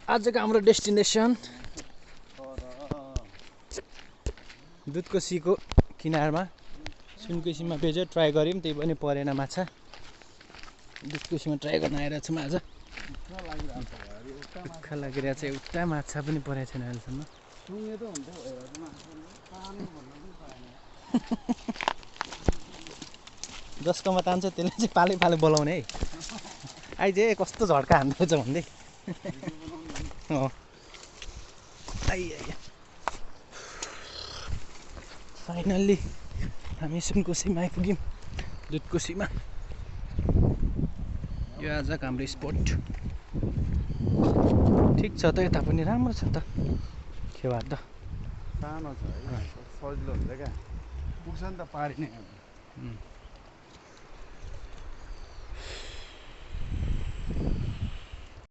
आजको हाम्रो डेस्टिनेसन दुधकोसीको किनारमा सुनकोसीमा पेज ट्राई गऱ्यौँ, त्यही पनि परेन माछा। दुधकोसीमा ट्राई गर्न आइरहेको छौँ आज। दुःख लागिरहेको छ, एउटा माछा पनि परेको छैन अहिलेसम्म। जसकोमा तान्छ त्यसले चाहिँ पालै पालै बोलाउने है। आइज कस्तो झड्का हान्दैछ भन्दै। फाइनल्ली हामी सुनकोसीमा आइपुग्यौँ, दुधकोसीमा। यो आजको हाम्रो स्पोट ठिक छ त, यता पनि राम्रो छ त खेवा त। सानो छ है, सजिलो हुन्छ क्या, पुग्छ नि त पारि नै।